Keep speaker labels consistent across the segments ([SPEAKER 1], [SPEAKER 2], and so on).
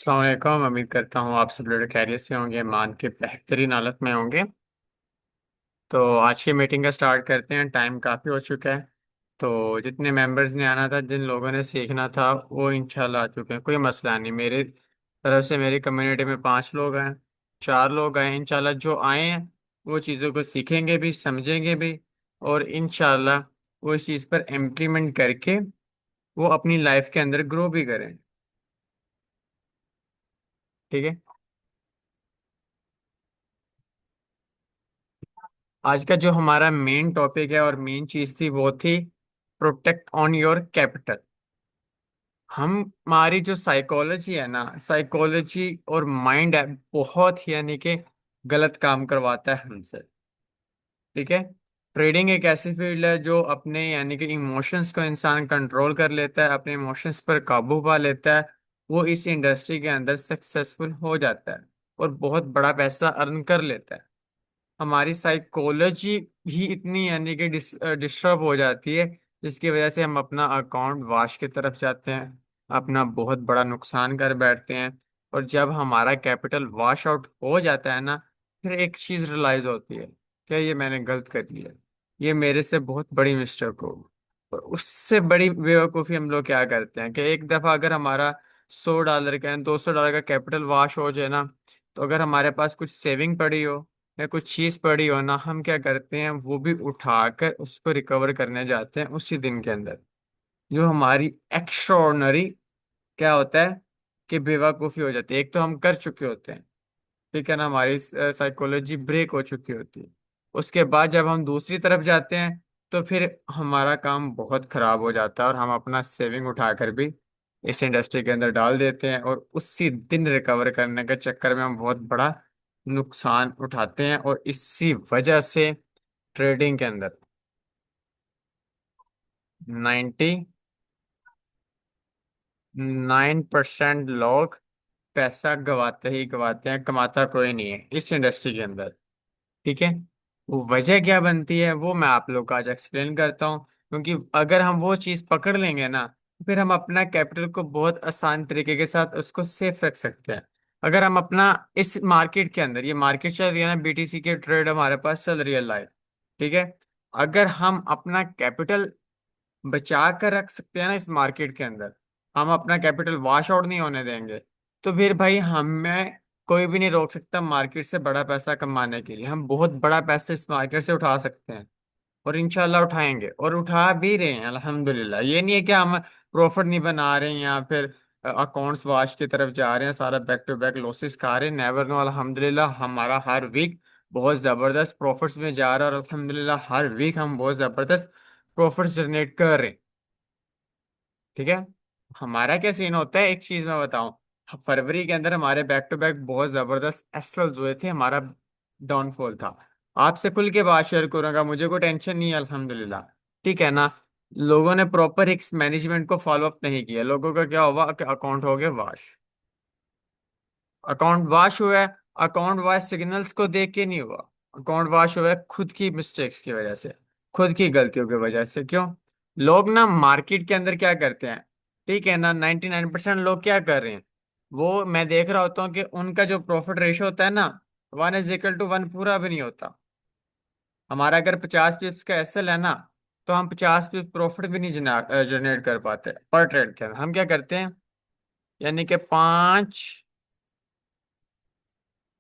[SPEAKER 1] अस्सलाम वालेकुम। उम्मीद करता हूँ आप सब लोग खैरियत से होंगे, मान के बेहतरीन हालत में होंगे। तो आज की मीटिंग का स्टार्ट करते हैं। टाइम काफ़ी हो चुका है। तो जितने मेंबर्स ने आना था, जिन लोगों ने सीखना था, वो इंशाल्लाह आ चुके हैं। कोई मसला नहीं। मेरे तरफ से मेरी कम्युनिटी में 5 लोग हैं, 4 लोग आए। इंशाल्लाह जो आए हैं वो चीज़ों को सीखेंगे भी, समझेंगे भी, और इंशाल्लाह वो इस चीज़ पर इम्प्लीमेंट करके वो अपनी लाइफ के अंदर ग्रो भी करें। ठीक है। आज का जो हमारा मेन टॉपिक है और मेन चीज थी वो थी प्रोटेक्ट ऑन योर कैपिटल। हमारी जो साइकोलॉजी है ना, साइकोलॉजी और माइंड है, बहुत ही यानी कि गलत काम करवाता है हमसे। ठीक है। ट्रेडिंग एक ऐसी फील्ड है जो अपने यानी कि इमोशंस को इंसान कंट्रोल कर लेता है, अपने इमोशंस पर काबू पा लेता है। वो इस इंडस्ट्री के अंदर सक्सेसफुल हो जाता है और बहुत बड़ा पैसा अर्न कर लेता है। हमारी साइकोलॉजी भी इतनी यानी कि डिस्टर्ब हो जाती है, जिसकी वजह से हम अपना अकाउंट वाश की तरफ जाते हैं, अपना बहुत बड़ा नुकसान कर बैठते हैं। और जब हमारा कैपिटल वॉश आउट हो जाता है ना, फिर एक चीज रियलाइज होती है, क्या ये मैंने गलत कर लिया, ये मेरे से बहुत बड़ी मिस्टेक हो। और उससे बड़ी बेवकूफ़ी हम लोग क्या करते हैं कि एक दफ़ा अगर हमारा $100 का $200 का कैपिटल वॉश हो जाए ना, तो अगर हमारे पास कुछ सेविंग पड़ी हो या कुछ चीज पड़ी हो ना, हम क्या करते हैं वो भी उठाकर उसको रिकवर करने जाते हैं उसी दिन के अंदर। जो हमारी एक्स्ट्राऑर्डिनरी क्या होता है कि बेवकूफ़ी हो जाती है। एक तो हम कर चुके होते हैं, ठीक है ना, हमारी साइकोलॉजी ब्रेक हो चुकी होती है। उसके बाद जब हम दूसरी तरफ जाते हैं तो फिर हमारा काम बहुत खराब हो जाता है और हम अपना सेविंग उठाकर भी इस इंडस्ट्री के अंदर डाल देते हैं, और उसी दिन रिकवर करने के चक्कर में हम बहुत बड़ा नुकसान उठाते हैं। और इसी वजह से ट्रेडिंग के अंदर 99% लोग पैसा गवाते ही गवाते हैं, कमाता कोई नहीं है इस इंडस्ट्री के अंदर। ठीक है। वो वजह क्या बनती है वो मैं आप लोग को आज एक्सप्लेन करता हूँ, क्योंकि अगर हम वो चीज़ पकड़ लेंगे ना, फिर हम अपना कैपिटल को बहुत आसान तरीके के साथ उसको सेफ रख सकते हैं। अगर हम अपना इस मार्केट के अंदर, ये मार्केट चल रही है ना, बीटीसी के ट्रेड हमारे पास चल रही है लाइव। ठीक है। अगर हम अपना कैपिटल बचा कर रख सकते हैं ना इस मार्केट के अंदर, हम अपना कैपिटल वॉश आउट नहीं होने देंगे, तो फिर भाई हमें कोई भी नहीं रोक सकता मार्केट से बड़ा पैसा कमाने के लिए। हम बहुत बड़ा पैसा इस मार्केट से उठा सकते हैं, और इंशाल्लाह उठाएंगे और उठा भी रहे हैं अल्हम्दुलिल्लाह। ये नहीं है कि हम प्रॉफिट नहीं बना रहे हैं या फिर अकाउंट्स वाश की तरफ जा रहे हैं, सारा बैक टू बैक लॉसेस खा रहे हैं। Never know. अल्हम्दुलिल्लाह हमारा हर वीक बहुत ज़बरदस्त प्रॉफिट्स में जा रहा है, और अल्हम्दुलिल्लाह हर वीक हम बहुत ज़बरदस्त प्रॉफिट्स जनरेट कर रहे हैं। ठीक है। हमारा क्या सीन होता है, एक चीज मैं बताऊं। फरवरी के अंदर हमारे बैक टू बैक बहुत जबरदस्त एसएल्स हुए थे, हमारा डाउनफॉल था। आपसे खुल के बात शेयर करूंगा, मुझे कोई टेंशन नहीं है अल्हम्दुलिल्लाह। ठीक है ना। लोगों ने प्रॉपर रिस्क मैनेजमेंट को फॉलो अप नहीं किया। लोगों का क्या हुआ कि अकाउंट हो गए वाश। अकाउंट वॉश हुआ है। अकाउंट वॉश सिग्नल्स को देख के नहीं हुआ। अकाउंट वॉश हुआ है खुद की मिस्टेक्स की वजह से, खुद की गलतियों की वजह से। क्यों? लोग ना मार्केट के अंदर क्या करते हैं, ठीक है ना, 99% लोग क्या कर रहे हैं, वो मैं देख रहा होता हूँ कि उनका जो प्रॉफिट रेशो होता है ना, 1:1 पूरा भी नहीं होता। हमारा अगर 50 पिप्स का एसएल है ना, तो हम 50 पिप्स प्रॉफिट भी नहीं जनरेट कर पाते पर ट्रेड के अंदर। हम क्या करते हैं, यानी कि पांच,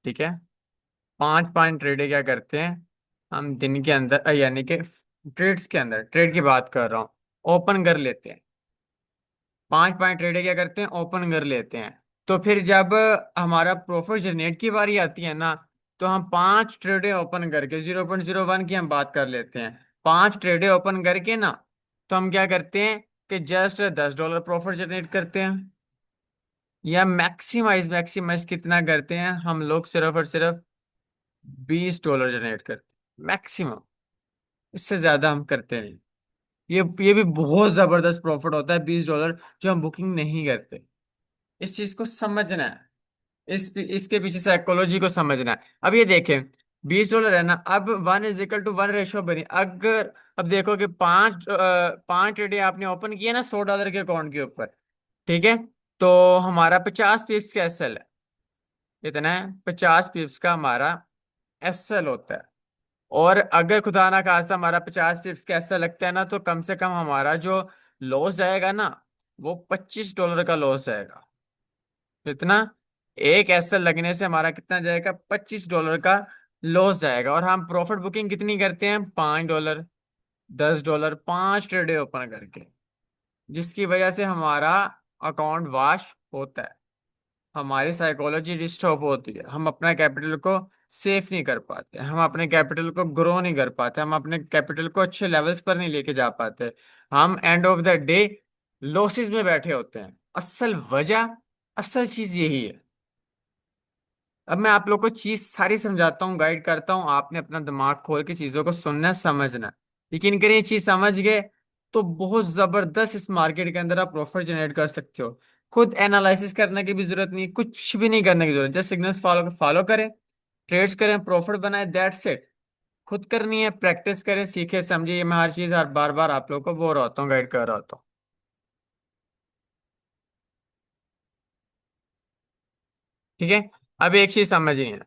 [SPEAKER 1] ठीक है, 5 5 ट्रेडे क्या करते हैं, हम दिन के अंदर यानी कि ट्रेड्स के अंदर, ट्रेड की बात कर रहा हूँ, ओपन कर लेते हैं। 5 5 ट्रेडे क्या करते हैं, ओपन कर लेते हैं। तो फिर जब हमारा प्रॉफिट जनरेट की बारी आती है ना, तो हम 5 ट्रेडे ओपन करके 0.01 की हम बात कर लेते हैं। 5 ट्रेडे ओपन करके ना, तो हम क्या करते हैं कि जस्ट $10 प्रॉफिट जनरेट करते हैं। या मैक्सिमाइज मैक्सिमाइज कितना करते हैं हम लोग, सिर्फ और सिर्फ $20 जनरेट करते मैक्सिमम। इससे ज्यादा हम करते नहीं। ये भी बहुत जबरदस्त प्रॉफिट होता है, $20 जो हम बुकिंग नहीं करते। इस चीज को समझना है, इसके पीछे साइकोलॉजी को समझना है। अब ये देखें, $20 है ना, अब 1:1 रेशो बनी। अगर अब देखो कि पांच ट्रेडें आपने ओपन किया ना $100 के अकाउंट के ऊपर, ठीक है, तो हमारा 50 पिप्स का एसएल है। इतना है, 50 पिप्स का हमारा एसएल होता है। और अगर खुदा ना खास्ता हमारा 50 पिप्स का एसएल लगता है ना, तो कम से कम हमारा जो लॉस जाएगा ना, वो $25 का लॉस जाएगा। कितना? एक एसएल लगने से हमारा कितना जाएगा? $25 का लॉस जाएगा। और हम प्रॉफिट बुकिंग कितनी करते हैं? $5, $10, 5 ट्रेडे ओपन करके, जिसकी वजह से हमारा अकाउंट वाश होता है, हमारी साइकोलॉजी डिस्टर्ब होती है, हम अपना कैपिटल को सेफ नहीं कर पाते, हम अपने कैपिटल को ग्रो नहीं कर पाते, हम अपने कैपिटल को अच्छे लेवल्स पर नहीं लेके जा पाते। हम end of the day losses में बैठे होते हैं। असल वजह, असल चीज यही है। अब मैं आप लोग को चीज सारी समझाता हूँ, गाइड करता हूँ, आपने अपना दिमाग खोल के चीजों को सुनना समझना। यकीन करिए, ये चीज समझ गए तो बहुत जबरदस्त इस मार्केट के अंदर आप प्रॉफिट जनरेट कर सकते हो। खुद एनालिसिस करने की भी जरूरत नहीं, कुछ भी नहीं करने की जरूरत, जस्ट सिग्नल्स फॉलो फॉलो करें, ट्रेड्स करें, प्रॉफिट बनाए, दैट्स इट। खुद करनी है, प्रैक्टिस करें, सीखे समझिए। ये मैं हर चीज हर बार बार आप लोग को बोल रहा होता हूँ, गाइड कर रहा होता हूँ। ठीक है। अब एक चीज समझिए।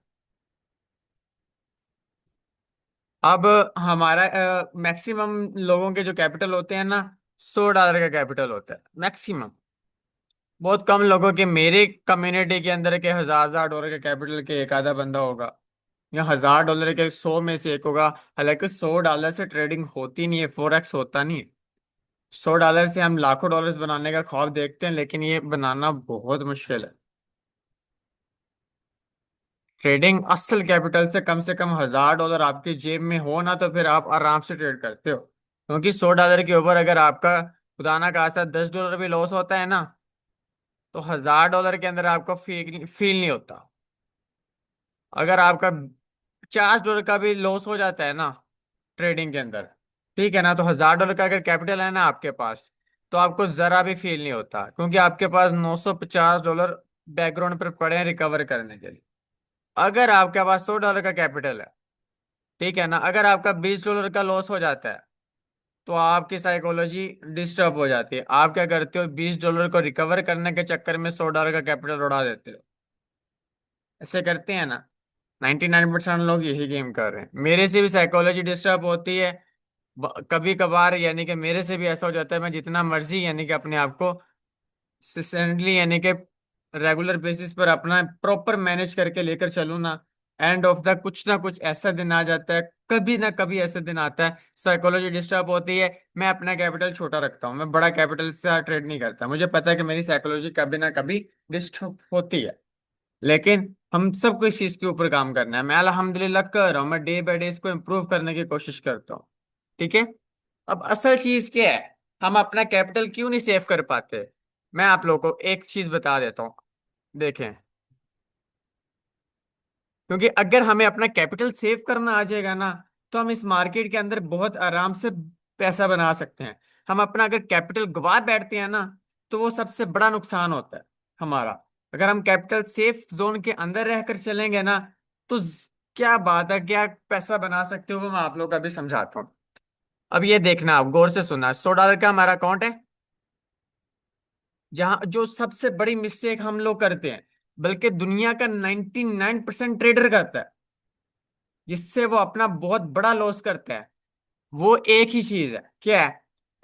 [SPEAKER 1] अब हमारा मैक्सिमम लोगों के जो कैपिटल होते हैं ना, $100 का कैपिटल होता है मैक्सिमम। बहुत कम लोगों के, मेरे कम्युनिटी के अंदर के हजार हजार डॉलर के कैपिटल के एक आधा बंदा होगा, या $1000 के 100 में से एक होगा। हालांकि $100 से ट्रेडिंग होती नहीं है, फोरेक्स होता नहीं है। $100 से हम लाखों डॉलर्स बनाने का ख्वाब देखते हैं, लेकिन ये बनाना बहुत मुश्किल है। ट्रेडिंग असल कैपिटल से कम $1000 आपकी जेब में हो ना, तो फिर आप आराम से ट्रेड करते हो। क्योंकि $100 के ऊपर अगर आपका खुदा ना खास्ता $10 भी लॉस होता है ना, तो $1000 के अंदर आपको फील फील नहीं होता। अगर आपका $50 का भी लॉस हो जाता है ना ट्रेडिंग के अंदर, ठीक है ना, तो $1000 का अगर कैपिटल है ना आपके पास, तो आपको जरा भी फील नहीं होता, क्योंकि आपके पास $950 बैकग्राउंड पर पड़े हैं रिकवर करने के लिए। अगर आपके पास $100 का कैपिटल है, ठीक है ना, अगर आपका $20 का लॉस हो जाता है, तो आपकी साइकोलॉजी डिस्टर्ब हो जाती है। आप क्या करते हो? $20 को रिकवर करने के चक्कर में $100 का कैपिटल उड़ा देते हो। ऐसे करते हैं ना, 99% लोग यही गेम कर रहे हैं। मेरे से भी साइकोलॉजी डिस्टर्ब होती है कभी कभार, यानी कि मेरे से भी ऐसा हो जाता है। मैं जितना मर्जी यानी कि अपने आप को सिस्टेंटली यानी कि रेगुलर बेसिस पर अपना प्रॉपर मैनेज करके लेकर चलूँ ना, एंड ऑफ द कुछ ना कुछ ऐसा दिन आ जाता है, कभी ना कभी ऐसा दिन आता है, साइकोलॉजी डिस्टर्ब होती है, मैं अपना कैपिटल छोटा रखता हूँ, मैं बड़ा कैपिटल से ट्रेड नहीं करता। मुझे पता है कि मेरी साइकोलॉजी कभी ना कभी डिस्टर्ब होती है, लेकिन हम सबको इस चीज के ऊपर काम करना है। मैं अल्हम्दुलिल्लाह कर रहा हूँ, मैं डे बाय डे इसको इम्प्रूव करने की कोशिश करता हूँ। ठीक है। अब असल चीज क्या है? हम अपना कैपिटल क्यों नहीं सेव कर पाते? मैं आप लोगों को एक चीज बता देता हूँ। देखें, क्योंकि अगर हमें अपना कैपिटल सेव करना आ जाएगा ना, तो हम इस मार्केट के अंदर बहुत आराम से पैसा बना सकते हैं। हम अपना अगर कैपिटल गवा बैठते हैं ना, तो वो सबसे बड़ा नुकसान होता है हमारा। अगर हम कैपिटल सेफ जोन के अंदर रहकर चलेंगे ना, तो क्या बात है, क्या पैसा बना सकते हो, वो मैं आप लोग को अभी समझाता हूँ। अब ये देखना, आप गौर से सुनना, $100 का हमारा अकाउंट है। जहां जो सबसे बड़ी मिस्टेक हम लोग करते हैं, बल्कि दुनिया का 99% ट्रेडर करता है, जिससे वो अपना बहुत बड़ा लॉस करता है, वो एक ही चीज है। क्या है?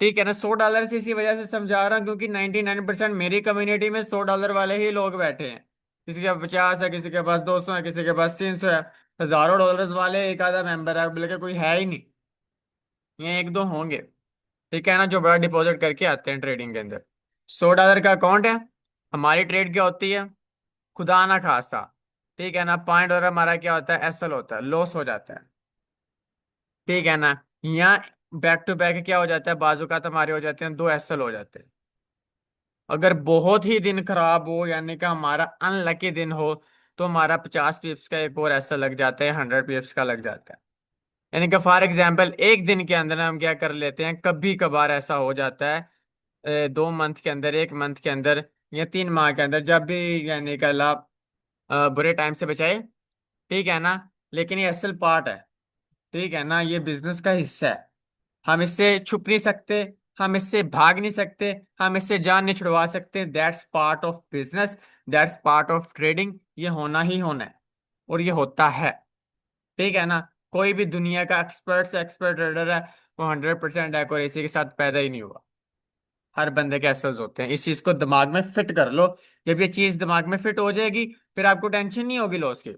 [SPEAKER 1] ठीक है ना, $100 से इसी वजह से समझा रहा हूँ, क्योंकि 99% मेरी कम्युनिटी में $100 वाले ही लोग बैठे हैं। किसी के पास 50 है, किसी के पास 200 है, किसी के पास 300 है। हजारों डॉलर्स वाले एक आधा मेंबर है, बल्कि कोई है ही नहीं, ये एक दो होंगे। ठीक है ना, जो बड़ा डिपॉजिट करके आते हैं ट्रेडिंग के अंदर। $100 का अकाउंट है। हमारी ट्रेड क्या होती है? खुदा ना खास्ता, ठीक है ना, $5 हमारा क्या होता है? एसएल होता है, लॉस हो जाता है। ठीक है ना, यहाँ बैक टू बैक क्या हो जाता है? बाजूकात हमारे हो जाते हैं, 2 एसएल हो जाते हैं। अगर बहुत ही दिन खराब हो, यानी कि हमारा अनलकी दिन हो, तो हमारा 50 पिप्स का एक और एसएल लग जाता है, 100 पिप्स का लग जाता है। यानी कि फॉर एग्जाम्पल एक दिन के अंदर हम क्या कर लेते हैं, कभी कभार ऐसा हो जाता है, 2 मंथ के अंदर, 1 मंथ के अंदर, या 3 माह के अंदर, जब भी यानी कि अल्लाह बुरे टाइम से बचाए। ठीक है ना, लेकिन ये असल पार्ट है। ठीक है ना, ये बिजनेस का हिस्सा है, हम इससे छुप नहीं सकते, हम इससे भाग नहीं सकते, हम इससे जान नहीं छुड़वा सकते। That's part of business, that's part of trading. ये होना ही होना है, और ये होता है। ठीक है ना। कोई भी दुनिया का एक्सपर्ट से एक्सपर्ट ट्रेडर है, वो 100% एक्यूरेसी के साथ पैदा ही नहीं हुआ। हर बंदे के एसल्स होते हैं, इस चीज को दिमाग में फिट कर लो। जब ये चीज दिमाग में फिट हो जाएगी, फिर आपको टेंशन नहीं होगी लॉस की।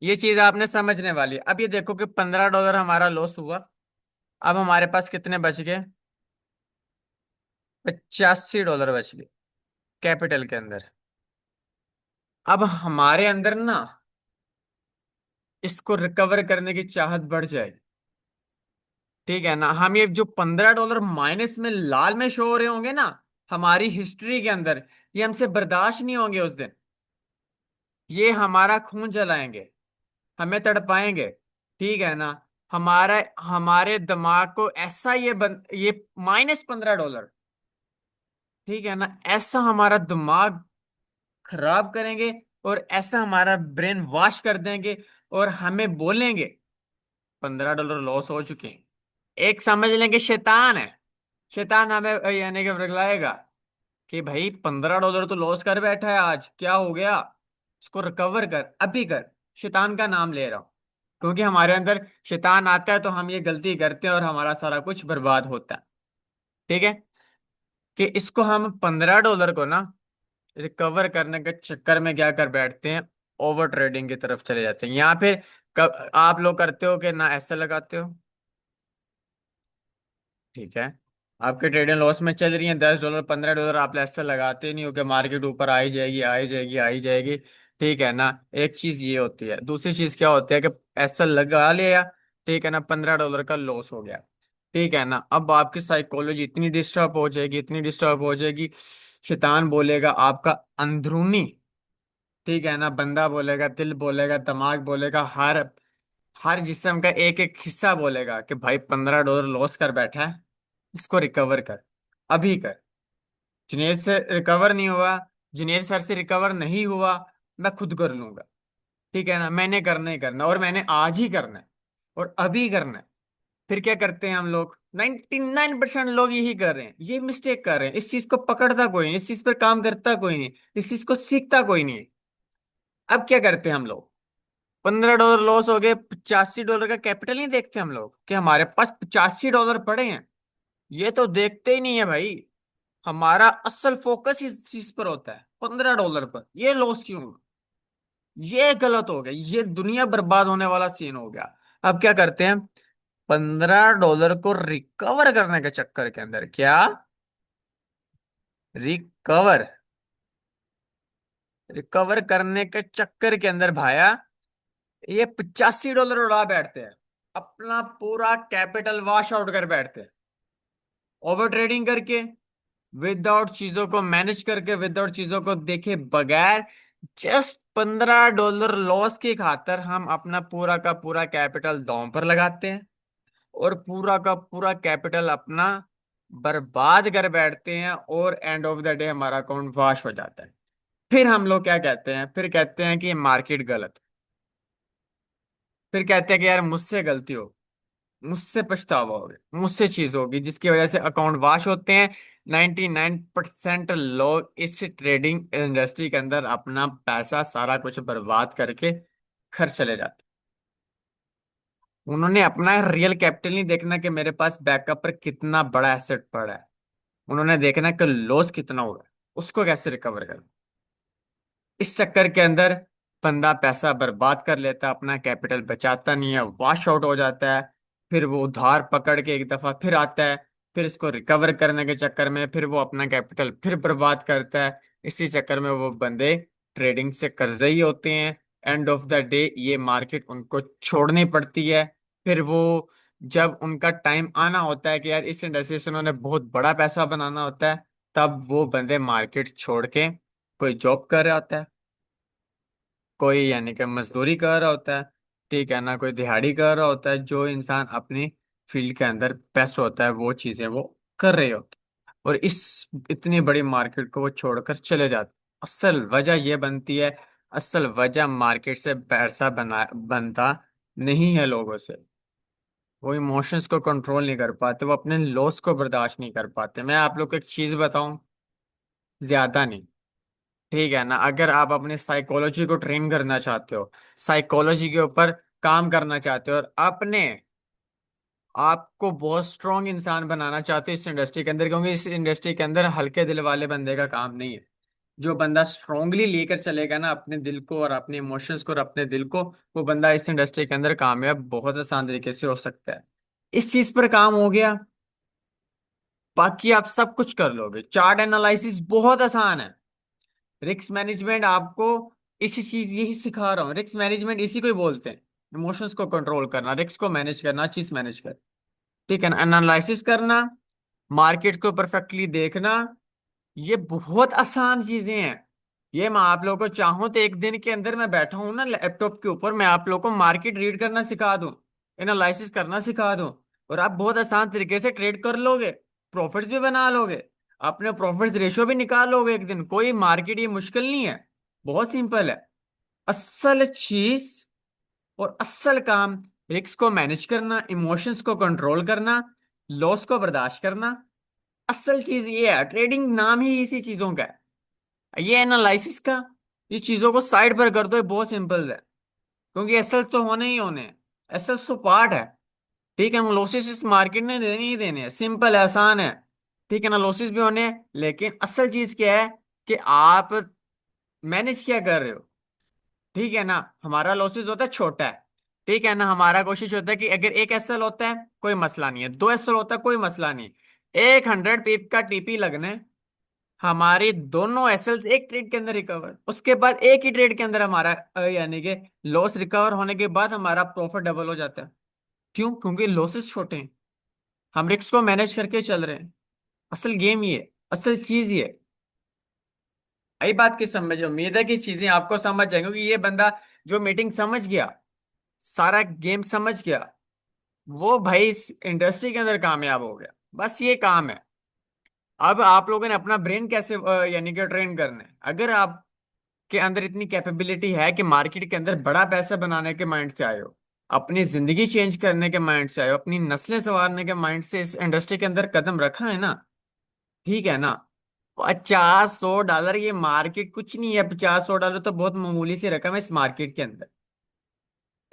[SPEAKER 1] ये चीज आपने समझने वाली है। अब ये देखो कि $15 हमारा लॉस हुआ। अब हमारे पास कितने बच गए? $85 बच गए कैपिटल के अंदर। अब हमारे अंदर ना इसको रिकवर करने की चाहत बढ़ जाएगी। ठीक है ना। हम ये जो $15 माइनस में लाल में शो हो रहे होंगे ना हमारी हिस्ट्री के अंदर, ये हमसे बर्दाश्त नहीं होंगे उस दिन। ये हमारा खून जलाएंगे, हमें तड़पाएंगे। ठीक है ना। हमारा हमारे दिमाग को ऐसा ये -$15, ठीक है ना, ऐसा हमारा दिमाग खराब करेंगे, और ऐसा हमारा ब्रेन वॉश कर देंगे, और हमें बोलेंगे $15 लॉस हो चुके हैं। एक समझ लेंगे शैतान है। शैतान हमें यानी कि रुलाएगा कि भाई $15 तो लॉस कर बैठा है, आज क्या हो गया, इसको रिकवर कर, अभी कर। शैतान का नाम ले रहा हूं, क्योंकि हमारे अंदर शैतान आता है तो हम ये गलती करते हैं और हमारा सारा कुछ बर्बाद होता है। ठीक है। कि इसको हम $15 को ना रिकवर करने के चक्कर में क्या कर बैठते हैं, ओवर ट्रेडिंग की तरफ चले जाते हैं। यहाँ पे आप लोग करते हो कि ना ऐसे लगाते हो। ठीक है। आपकी ट्रेडिंग लॉस में चल रही है, $10 $15 आप ऐसा लगाते नहीं हो कि मार्केट ऊपर आई जाएगी आई जाएगी आई जाएगी। ठीक है ना। एक चीज ये होती है, दूसरी चीज क्या होती है कि ऐसा लगा लिया, ठीक है ना, $15 का लॉस हो गया। ठीक है ना। अब आपकी साइकोलॉजी इतनी डिस्टर्ब हो जाएगी, इतनी डिस्टर्ब हो जाएगी। शैतान बोलेगा आपका अंदरूनी, ठीक है ना, बंदा बोलेगा, दिल बोलेगा, दिमाग बोलेगा, हर हर जिस्म का एक एक हिस्सा बोलेगा कि भाई $15 लॉस कर बैठा है, इसको रिकवर कर, अभी कर। जुनेद से रिकवर नहीं हुआ, जुनेद सर से रिकवर नहीं हुआ, मैं खुद कर लूंगा। ठीक है ना। मैंने करना ही करना, और मैंने आज ही करना है, और अभी करना है। फिर क्या करते हैं हम लोग? 99% लोग यही कर रहे हैं, ये मिस्टेक कर रहे हैं। इस चीज को पकड़ता कोई नहीं, इस चीज पर काम करता कोई नहीं, इस चीज को सीखता कोई नहीं। अब क्या करते हैं हम लोग? $15 लॉस हो गए, $85 का कैपिटल नहीं देखते हम लोग कि हमारे पास $85 पड़े हैं? ये तो देखते ही नहीं है भाई। हमारा असल फोकस इस चीज पर होता है, $15 पर। ये लॉस क्यों हुआ? ये गलत हो गया, ये दुनिया बर्बाद होने वाला सीन हो गया। अब क्या करते हैं? $15 को रिकवर करने के चक्कर के अंदर, क्या रिकवर रिकवर करने के चक्कर के अंदर भाया, ये $85 उड़ा बैठते हैं, अपना पूरा कैपिटल वॉश आउट कर बैठते हैं। ओवर ट्रेडिंग करके, विदाउट चीजों को मैनेज करके, विदाउट चीजों को देखे बगैर, जस्ट $15 लॉस की खातर हम अपना पूरा का पूरा कैपिटल दांव पर लगाते हैं, और पूरा का पूरा कैपिटल अपना बर्बाद कर बैठते हैं, और एंड ऑफ द डे हमारा अकाउंट वॉश हो जाता है। फिर हम लोग क्या कहते हैं? फिर कहते हैं कि मार्केट गलत। फिर कहते हैं कि यार मुझसे गलती हो, मुझसे पछतावा होगा, मुझसे चीज होगी जिसकी वजह से अकाउंट वाश होते हैं। 99% लोग इस ट्रेडिंग इंडस्ट्री के अंदर अपना पैसा सारा कुछ बर्बाद करके घर चले जाते। उन्होंने अपना रियल कैपिटल नहीं देखना कि मेरे पास बैकअप पर कितना बड़ा एसेट पड़ा है। उन्होंने देखना कि लॉस कितना होगा, उसको कैसे रिकवर करना। इस चक्कर के अंदर बंदा पैसा बर्बाद कर लेता है, अपना कैपिटल बचाता नहीं है, वॉश आउट हो जाता है। फिर वो उधार पकड़ के एक दफा फिर आता है, फिर इसको रिकवर करने के चक्कर में फिर वो अपना कैपिटल फिर बर्बाद करता है। इसी चक्कर में वो बंदे ट्रेडिंग से कर्जे होते हैं। एंड ऑफ द डे ये मार्केट उनको छोड़नी पड़ती है। फिर वो जब उनका टाइम आना होता है कि यार इस इंडस्ट्री से उन्होंने बहुत बड़ा पैसा बनाना होता है, तब वो बंदे मार्केट छोड़ के कोई जॉब कर रहा होता है, कोई यानी कि मजदूरी कर रहा होता है। ठीक है ना। कोई दिहाड़ी कर रहा होता है। जो इंसान अपनी फील्ड के अंदर बेस्ट होता है वो चीजें वो कर रहे होते हैं। और इस इतनी बड़ी मार्केट को वो छोड़कर चले जाते। असल वजह यह बनती है, असल वजह मार्केट से पैसा बनता नहीं है लोगों से। वो इमोशंस को कंट्रोल नहीं कर पाते, वो अपने लॉस को बर्दाश्त नहीं कर पाते। मैं आप लोग को एक चीज बताऊं, ज्यादा नहीं, ठीक है ना, अगर आप अपने साइकोलॉजी को ट्रेन करना चाहते हो, साइकोलॉजी के ऊपर काम करना चाहते हो, और अपने आपको बहुत स्ट्रांग इंसान बनाना चाहते हो इस इंडस्ट्री के अंदर, क्योंकि इस इंडस्ट्री के अंदर हल्के दिल वाले बंदे का काम नहीं है। जो बंदा स्ट्रांगली लेकर चलेगा ना अपने दिल को और अपने इमोशंस को और अपने दिल को, वो बंदा इस इंडस्ट्री के अंदर कामयाब बहुत आसान तरीके से हो सकता है। इस चीज पर काम हो गया, बाकी आप सब कुछ कर लोगे। चार्ट एनालिसिस बहुत आसान है। रिस्क मैनेजमेंट आपको इसी चीज यही सिखा रहा हूँ, रिस्क मैनेजमेंट इसी को ही बोलते हैं। इमोशंस को कंट्रोल करना, रिस्क को मैनेज करना, चीज मैनेज कर, ठीक है ना, एनालिसिस करना, मार्केट को परफेक्टली देखना, ये बहुत आसान चीजें हैं। ये मैं आप लोगों को चाहूं तो एक दिन के अंदर मैं बैठा हूं ना लैपटॉप के ऊपर, मैं आप लोगों को मार्केट रीड करना सिखा दूं, एनालिसिस करना सिखा दूं, और आप बहुत आसान तरीके से ट्रेड कर लोगे, प्रॉफिट्स भी बना लोगे, अपने प्रॉफिट्स रेशियो भी निकाल लोगे एक दिन। कोई मार्केट ये मुश्किल नहीं है, बहुत सिंपल है। असल चीज और असल काम, रिस्क को मैनेज करना, इमोशंस को कंट्रोल करना, लॉस को बर्दाश्त करना, असल चीज ये है। ट्रेडिंग नाम ही इसी चीजों का है। ये एनालिसिस का, ये चीजों को साइड पर कर दो, ये बहुत सिंपल है, क्योंकि एसएल तो होने ही होने हैं। एसएल तो पार्ट है, ठीक है ना, लॉसेस इस मार्केट ने देने ही देने हैं, सिंपल है, आसान है, ठीक है ना, लॉसेस भी होने हैं, लेकिन असल चीज क्या है कि आप मैनेज क्या कर रहे हो, ठीक है ना। हमारा लॉसेस होता है छोटा है, ठीक है ना, हमारा कोशिश होता है कि अगर एक एसएल होता है कोई मसला नहीं है, दो एसएल होता है कोई मसला नहीं, 100 पिप का टीपी लगना है, हमारी दोनों एसएल्स एक ट्रेड के अंदर रिकवर, उसके बाद एक ही ट्रेड के अंदर हमारा यानी कि लॉस रिकवर होने के बाद हमारा प्रॉफिट डबल हो जाता है। क्यों? क्योंकि लॉसेस छोटे हैं, हम रिस्क को मैनेज करके चल रहे हैं। असल गेम ये, असल चीज ये। आई बात की समझ, उम्मीद है कि चीजें आपको समझ जाएंगी, क्योंकि ये बंदा जो मीटिंग समझ गया, सारा गेम समझ गया, वो भाई इस इंडस्ट्री के अंदर कामयाब हो गया। बस ये काम है। अब आप लोगों ने अपना ब्रेन कैसे यानी कि ट्रेन करना है। अगर आप के अंदर इतनी कैपेबिलिटी है कि मार्केट के अंदर बड़ा पैसा बनाने के माइंड से आए हो, अपनी जिंदगी चेंज करने के माइंड से आए हो, अपनी नस्लें संवारने के माइंड से इस इंडस्ट्री के अंदर कदम रखा है ना, ठीक है ना, 50-100 डॉलर ये मार्केट कुछ नहीं है। 50-100 डॉलर तो बहुत मामूली सी रकम है इस मार्केट के अंदर,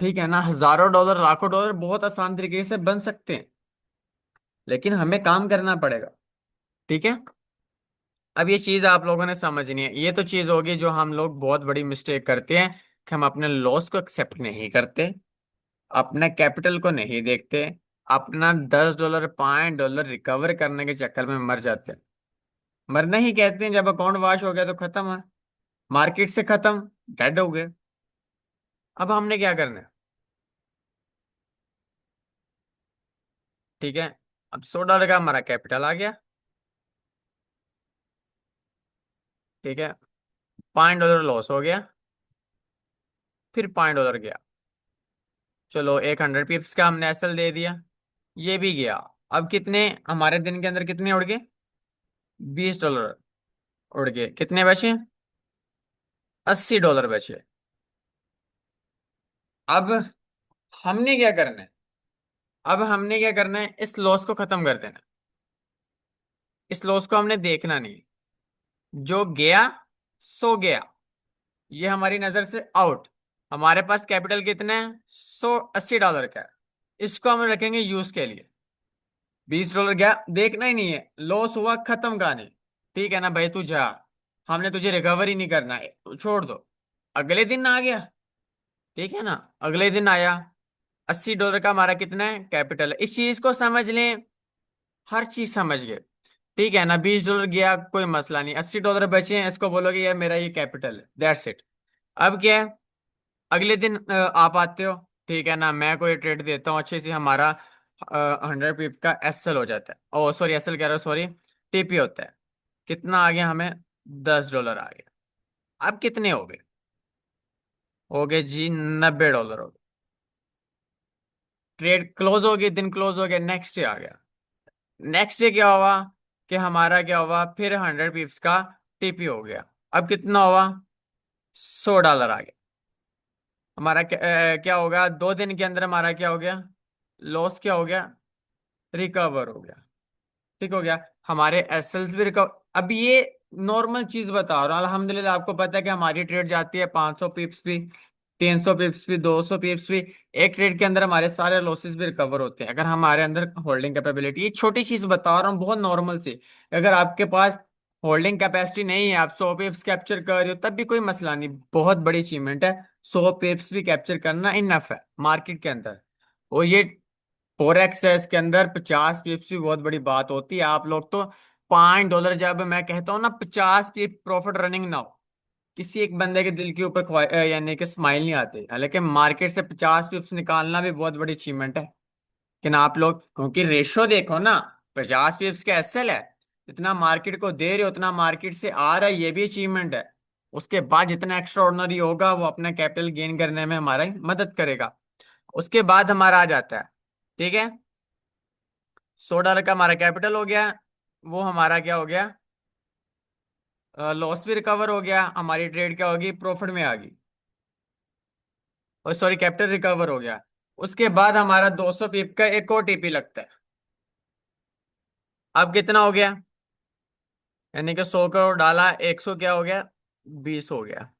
[SPEAKER 1] ठीक है ना। हजारों डॉलर, लाखों डॉलर बहुत आसान तरीके से बन सकते हैं, लेकिन हमें काम करना पड़ेगा, ठीक है। अब ये चीज आप लोगों ने समझनी है। ये तो चीज होगी जो हम लोग बहुत बड़ी मिस्टेक करते हैं, कि हम अपने लॉस को एक्सेप्ट नहीं करते, अपने कैपिटल को नहीं देखते, अपना $10 $5 रिकवर करने के चक्कर में मर जाते हैं। मरना ही कहते हैं, जब अकाउंट वॉश हो गया तो खत्म है, मार्केट से खत्म, डेड हो गए। अब हमने क्या करना है, ठीक है। अब $100 का हमारा कैपिटल आ गया, ठीक है, $5 लॉस हो गया, फिर $5 गया, चलो एक 100 पिप्स का हमने एसएल दे दिया, ये भी गया। अब कितने हमारे दिन के अंदर कितने उड़ गए? $20 उड़ गए। कितने बचे? $80 बचे। अब हमने क्या करना है, अब हमने क्या करना है, इस लॉस को खत्म कर देना है। इस लॉस को हमने देखना नहीं, जो गया सो गया, ये हमारी नजर से आउट। हमारे पास कैपिटल कितना है? $180 का है। इसको हम रखेंगे यूज के लिए। $20 गया, देखना ही नहीं है, लॉस हुआ, खत्म कहानी, ठीक है ना भाई, तू जा, हमने तुझे रिकवर ही नहीं करना है, तो छोड़ दो। अगले दिन आ गया, ठीक है ना, अगले दिन आया, $80 का हमारा कितना है? कैपिटल है। इस चीज को समझ लें, हर चीज समझ गए, ठीक है ना। $20 गया, कोई मसला नहीं, $80 बचे हैं, इसको बोलोगे यार मेरा ये कैपिटल है, दैट्स इट। अब क्या है, अगले दिन आप आते हो, ठीक है ना, मैं कोई ट्रेड देता हूँ अच्छे से, हमारा 100 पिप का एसएल हो जाता है, ओ सॉरी एसएल कह रहा हूँ, सॉरी, टीपी होता है। कितना आ गया हमें? $10 आ गया। अब कितने हो गए? हो गए जी $90 हो गए। ट्रेड क्लोज हो गई, दिन क्लोज हो गया, नेक्स्ट डे आ गया। नेक्स्ट डे क्या हुआ कि हमारा क्या हुआ, फिर 100 पिप्स का टीपी हो गया। अब कितना हुआ? $100 आ गया। हमारा क्या होगा 2 दिन के अंदर, हमारा क्या हो गया? लॉस क्या हो गया, रिकवर हो गया। ठीक हो गया। हमारे एसएल्स भी रिकवर। अब ये नॉर्मल चीज बता रहा हूँ, अल्हम्दुलिल्लाह आपको पता है कि हमारी ट्रेड जाती है 500 पिप्स भी, 300 पिप्स भी, 200 पिप्स भी। एक ट्रेड के अंदर हमारे सारे लॉसेस भी रिकवर होते हैं अगर हमारे अंदर होल्डिंग कैपेबिलिटी। ये छोटी चीज बता रहा हूँ, बहुत नॉर्मल सी। अगर आपके पास होल्डिंग कैपेसिटी नहीं है, आप 100 पिप्स कैप्चर कर रहे हो, तब भी कोई मसला नहीं, बहुत बड़ी अचीवमेंट है। 100 पिप्स भी कैप्चर करना इनफ है मार्केट के अंदर। और ये फोरेक्स है, इसके अंदर 50 पिप्स भी बहुत बड़ी बात होती है। आप लोग तो $5, जब मैं कहता हूँ ना 50 पिप प्रॉफिट रनिंग ना हो, किसी एक बंदे के दिल के ऊपर यानी कि स्माइल नहीं आती। हालांकि मार्केट से 50 पिप्स निकालना भी बहुत बड़ी अचीवमेंट है। लेकिन आप लोग क्योंकि रेशो देखो ना, 50 पिप्स का एसएल है, जितना मार्केट को दे रहे हो उतना मार्केट से आ रहा है, ये भी अचीवमेंट है। उसके बाद जितना एक्स्ट्रा ऑर्डिनरी होगा वो अपना कैपिटल गेन करने में हमारा मदद करेगा। उसके बाद हमारा आ जाता है, ठीक है, $100 का हमारा कैपिटल हो गया। वो हमारा क्या हो गया, लॉस भी रिकवर हो गया, हमारी ट्रेड क्या होगी, प्रॉफिट में आ गई। और सॉरी, कैपिटल रिकवर हो गया। उसके बाद हमारा 200 पिप का एक और टीपी लगता है। अब कितना हो गया, यानी कि 100 करोड़ डाला, 100 क्या हो गया, 20 हो गया।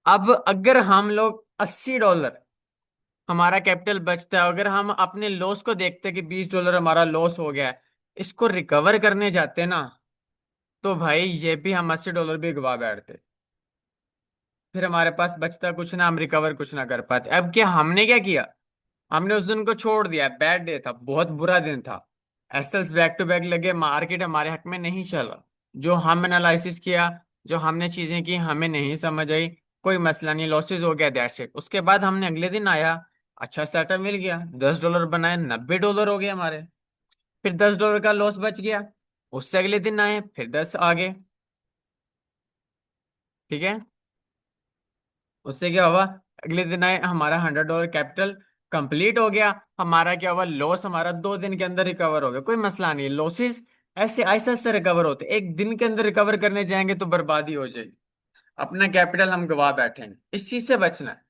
[SPEAKER 1] अब अगर हम लोग $80 हमारा कैपिटल बचता है, अगर हम अपने लॉस को देखते हैं कि $20 हमारा लॉस हो गया है, इसको रिकवर करने जाते हैं ना, तो भाई ये भी हम $80 भी गवा बैठते। फिर हमारे पास बचता कुछ ना, हम रिकवर कुछ ना कर पाते। अब क्या हमने क्या किया, हमने उस दिन को छोड़ दिया, बैड डे था, बहुत बुरा दिन था, एसएल्स बैक टू बैक लगे, मार्केट हमारे हक में नहीं चला। जो हम एनालिसिस किया, जो हमने चीजें की, हमें नहीं समझ आई, कोई मसला नहीं, लॉसेस हो गया, दैट्स इट। उसके बाद हमने अगले दिन आया, अच्छा सेटअप मिल गया, $10 बनाए, $90 हो गए हमारे। फिर $10 का लॉस बच गया, उससे अगले दिन आए, फिर 10 आ गए। ठीक है। उससे क्या हुआ, अगले दिन आए, हमारा $100 कैपिटल कंप्लीट हो गया। हमारा क्या हुआ, लॉस हमारा 2 दिन के अंदर रिकवर हो गया, कोई मसला नहीं। लॉसेस ऐसे ऐसे ऐसे रिकवर होते, एक दिन के अंदर रिकवर करने जाएंगे तो बर्बादी हो जाएगी, अपना कैपिटल हम गवा बैठेंगे। इस चीज से बचना है।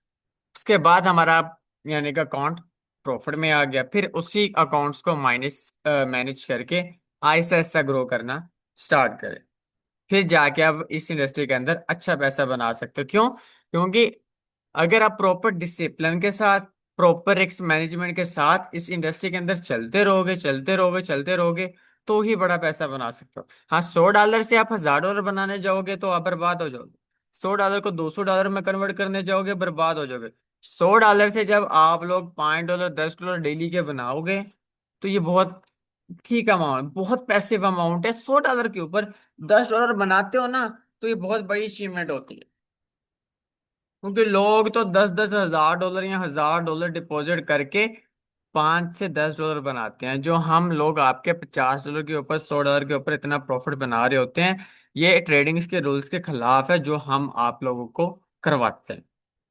[SPEAKER 1] उसके बाद हमारा यानी कि अकाउंट प्रॉफिट में आ गया, फिर उसी अकाउंट्स को माइनस मैनेज करके आहिस्ता आहिस्ता ग्रो करना स्टार्ट करें। फिर जाके आप इस इंडस्ट्री के अंदर अच्छा पैसा बना सकते हो। क्यों? क्योंकि अगर आप प्रॉपर डिसिप्लिन के साथ, प्रॉपर रिस्क मैनेजमेंट के साथ इस इंडस्ट्री के अंदर चलते रहोगे, चलते रहोगे, चलते रहोगे, तो ही बड़ा पैसा बना सकते हो। हाँ, $100 से आप $1000 बनाने जाओगे तो आप बर्बाद हो जाओगे। $100 को $200 में कन्वर्ट करने जाओगे, बर्बाद हो जाओगे। $100 से जब आप लोग $5, $10 डेली के बनाओगे, तो ये बहुत ठीक अमाउंट, बहुत पैसिव अमाउंट है। $100 के ऊपर $10 बनाते हो ना, तो ये बहुत बड़ी अचीवमेंट होती है। क्योंकि लोग तो 10-10 हजार डॉलर या $1000 डिपॉजिट करके $5 से $10 बनाते हैं, जो हम लोग आपके $50 के ऊपर, $100 के ऊपर इतना प्रॉफिट बना रहे होते हैं। ये ट्रेडिंग्स के रूल्स के खिलाफ है जो हम आप लोगों को करवाते हैं।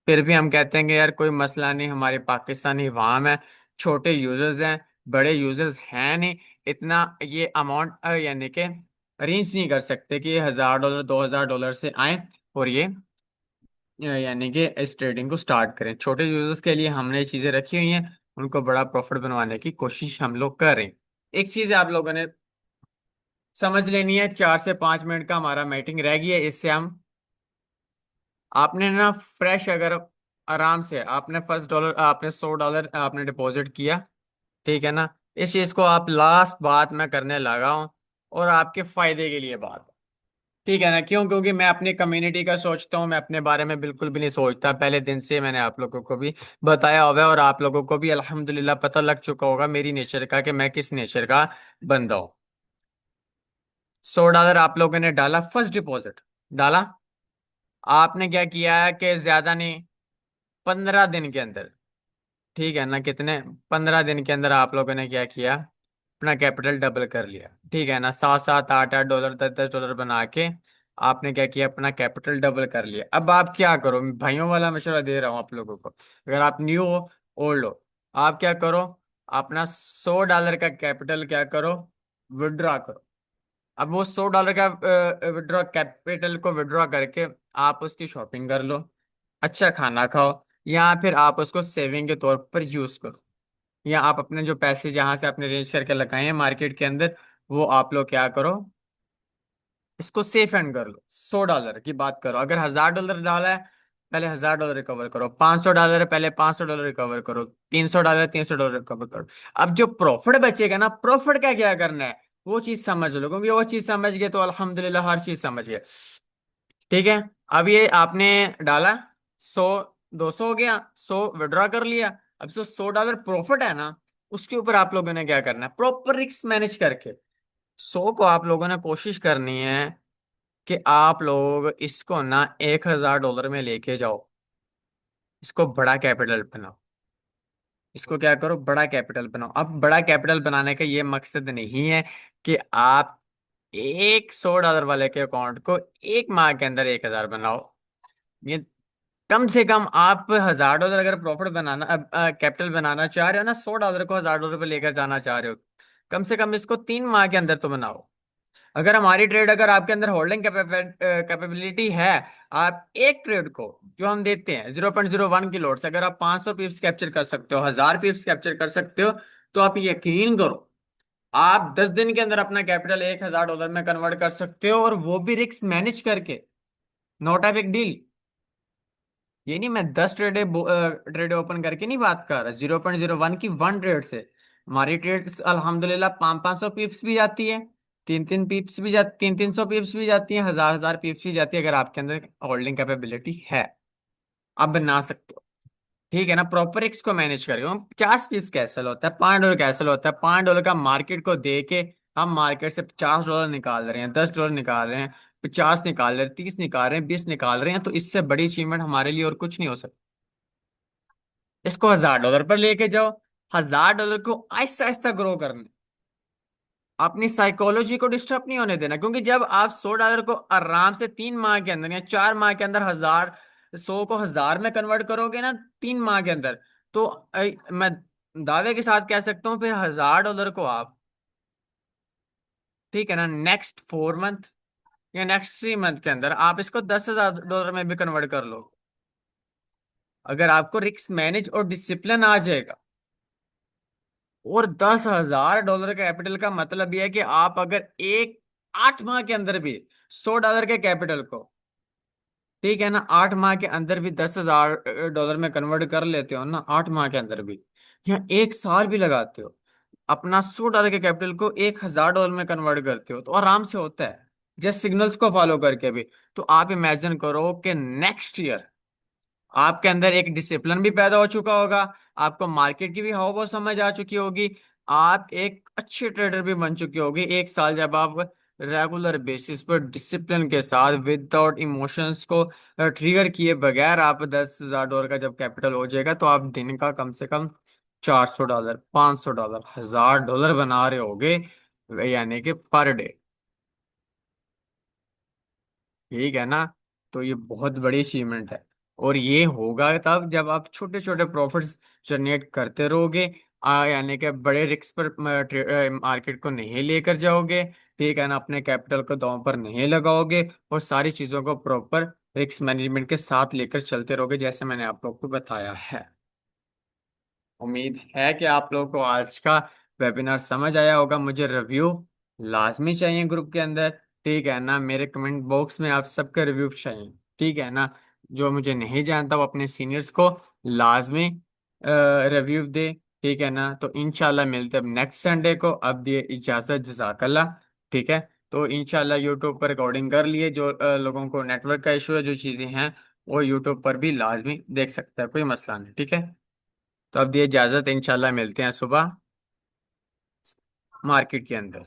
[SPEAKER 1] फिर भी हम कहते हैं कि यार कोई मसला नहीं, हमारे पाकिस्तानी वाम है, छोटे यूजर्स हैं, बड़े यूजर्स हैं नहीं, इतना ये अमाउंट यानी कि अरेंज नहीं कर सकते कि $1000 $2000 से आए और ये यानी कि इस ट्रेडिंग को स्टार्ट करें। छोटे यूजर्स के लिए हमने ये चीजें रखी हुई हैं, उनको बड़ा प्रॉफिट बनवाने की कोशिश हम लोग कर रहे हैं। एक चीज आप लोगों ने समझ लेनी है, 4 से 5 मिनट का हमारा मीटिंग रह गई है, इससे हम आपने ना फ्रेश, अगर आराम से आपने $1 आपने $100 आपने डिपॉजिट किया, ठीक है ना, इस चीज को आप लास्ट बात मैं करने लगा हूं, और आपके फायदे के लिए बात, ठीक है ना। क्यों? क्योंकि मैं अपनी कम्युनिटी का सोचता हूँ, मैं अपने बारे में बिल्कुल भी नहीं सोचता। पहले दिन से मैंने आप लोगों को भी बताया हुआ है, और आप लोगों को भी अल्हम्दुलिल्लाह पता लग चुका होगा मेरी नेचर का, कि मैं किस नेचर का बंदा हूँ। $100 आप लोगों ने डाला, फर्स्ट डिपॉजिट डाला। आपने क्या किया है कि ज्यादा नहीं, 15 दिन के अंदर, ठीक है ना, कितने, 15 दिन के अंदर आप लोगों ने क्या किया, अपना कैपिटल डबल कर लिया। ठीक है ना, 7-7 $8-8 $10-10 बना के आपने क्या किया, अपना कैपिटल डबल कर लिया। अब आप क्या करो, भाइयों वाला मशवरा दे रहा हूँ आप लोगों को, अगर आप न्यू हो, ओल्ड हो, आप क्या करो, अपना $100 का कैपिटल क्या करो, विड्रॉ करो। अब वो $100 का विड्रॉ कैपिटल को विड्रॉ करके आप उसकी शॉपिंग कर लो, अच्छा खाना खाओ, या फिर आप उसको सेविंग के तौर पर यूज करो, या आप अपने जो पैसे जहां से आपने रेंज करके लगाए हैं मार्केट के अंदर, वो आप लोग क्या करो, इसको सेफ एंड कर लो। $100 की बात करो, अगर $1000 डाला है, पहले $1000 रिकवर करो। $500 है, पहले $500 रिकवर करो। $300 $300 रिकवर करो। अब जो प्रॉफिट बचेगा ना, प्रॉफिट का क्या करना है, वो चीज समझ लो, क्योंकि वो चीज समझ गए तो अल्हम्दुलिल्लाह हर चीज समझ गए। ठीक है। अब ये आपने डाला 100, 200 हो गया, 100 विड्रॉ कर लिया। अब जो $100 प्रॉफिट है ना, उसके ऊपर आप लोगों ने क्या करना है, प्रॉपर रिस्क मैनेज करके 100 को आप लोगों ने कोशिश करनी है कि आप लोग इसको ना $1000 में लेके जाओ। इसको बड़ा कैपिटल बनाओ। इसको क्या करो, बड़ा कैपिटल बनाओ। अब बड़ा कैपिटल बनाने का ये मकसद नहीं है कि आप एक $100 वाले के अकाउंट को एक माह के अंदर 1000 बनाओ। ये कम से कम आप $1000 अगर प्रॉफिट बनाना, कैपिटल बनाना चाह रहे हो ना, $100 को $1000 पे लेकर जाना चाह रहे हो, कम से कम इसको 3 माह के अंदर तो बनाओ। अगर हमारी ट्रेड, अगर आपके अंदर होल्डिंग कैपेबिलिटी है, आप एक ट्रेड को जो हम देते हैं 0.01 की लोड से, अगर आप 500 पिप्स कैप्चर कर सकते हो, 1000 पिप्स कैप्चर कर सकते हो, तो आप यकीन करो, आप 10 दिन के अंदर अपना कैपिटल $1000 में कन्वर्ट कर सकते हो, और वो भी रिस्क मैनेज करके। Not a big deal. ये नहीं, मैं 10 ट्रेड ओपन करके नहीं बात कर रहा, 0.01 की वन ट्रेड से हमारी ट्रेड अल्हम्दुलिल्लाह 500 500 पिप्स भी जाती है, 300 पिप्स भी जाती, 300 पिप्स भी जाती है, 1000 1000 पिप्स भी जाती है, अगर आपके अंदर होल्डिंग कैपेबिलिटी है, आप बना सकते हो। ठीक है ना, प्रॉपर रिस्क को मैनेज करके। 50 पिप्स कैसल होता है, $5 कैसल होता है, $5 का मार्केट को दे के हम मार्केट से $50 निकाल रहे हैं, $10 निकाल रहे हैं, 50 निकाल रहे हैं, 30 निकाल रहे हैं, 20 निकाल रहे हैं, तो इससे बड़ी अचीवमेंट हमारे लिए और कुछ नहीं हो सकती। इसको $1000 पर लेके जाओ। $1000 को आहिस्ता आहिस्ता ग्रो करना। अपनी साइकोलॉजी को डिस्टर्ब नहीं होने देना, क्योंकि जब आप $100 को आराम से 3 माह के अंदर या 4 माह के अंदर 100 को 1000 में कन्वर्ट करोगे ना, 3 माह के अंदर, तो मैं दावे के साथ कह सकता हूँ, फिर $1000 को आप, ठीक है ना, नेक्स्ट 4 मंथ या नेक्स्ट 3 मंथ के अंदर आप इसको $10,000 में भी कन्वर्ट कर लो। अगर आपको रिस्क मैनेज और डिसिप्लिन आ जाएगा, और $10,000 कैपिटल का मतलब यह है कि आप अगर एक 8 माह के अंदर भी $100 के कैपिटल को, ठीक है ना, 8 माह के अंदर भी $10,000 में कन्वर्ट कर लेते हो ना, 8 माह के अंदर भी, या एक साल भी लगाते हो, अपना $100 के कैपिटल को $1,000 में कन्वर्ट करते हो, तो आराम से होता है, जस्ट सिग्नल्स को फॉलो करके भी। तो आप इमेजिन करो कि नेक्स्ट ईयर आपके अंदर एक डिसिप्लिन भी पैदा हो चुका होगा, आपको मार्केट की भी हाव भाव समझ आ चुकी होगी, आप एक अच्छे ट्रेडर भी बन चुके होगे। एक साल जब आप रेगुलर बेसिस पर डिसिप्लिन के साथ विदाउट इमोशंस को ट्रिगर किए बगैर आप $10,000 का जब कैपिटल हो जाएगा, तो आप दिन का कम से कम $400 $500 $1,000 बना रहे होगे, यानी कि पर डे। ठीक है ना, तो ये बहुत बड़ी अचीवमेंट है। और ये होगा तब जब आप छोटे छोटे प्रॉफिट्स जनरेट करते रहोगे, यानी कि बड़े रिस्क पर मार्केट को नहीं लेकर जाओगे, ठीक है ना, अपने कैपिटल को दांव पर नहीं लगाओगे, और सारी चीजों को प्रॉपर रिस्क मैनेजमेंट के साथ लेकर चलते रहोगे, जैसे मैंने आप लोग को बताया है। उम्मीद है कि आप लोगों को आज का वेबिनार समझ आया होगा। मुझे रिव्यू लाजमी चाहिए ग्रुप के अंदर, ठीक है ना, मेरे कमेंट बॉक्स में आप सबके रिव्यू चाहिए, ठीक है ना। जो मुझे नहीं जानता वो अपने सीनियर्स को लाजमी रिव्यू दे, ठीक है ना। तो इंशाल्लाह मिलते हैं अब नेक्स्ट संडे को। अब दिए इजाज़त, जज़ाकल्लाह। ठीक है। तो इंशाल्लाह यूट्यूब पर रिकॉर्डिंग कर लिए, जो लोगों को नेटवर्क का इशू है, जो चीज़ें हैं, वो यूट्यूब पर भी लाजमी देख सकता है, कोई मसला नहीं, ठीक है। तो अब दिए इजाजत, इंशाल्लाह मिलते हैं सुबह मार्केट के अंदर।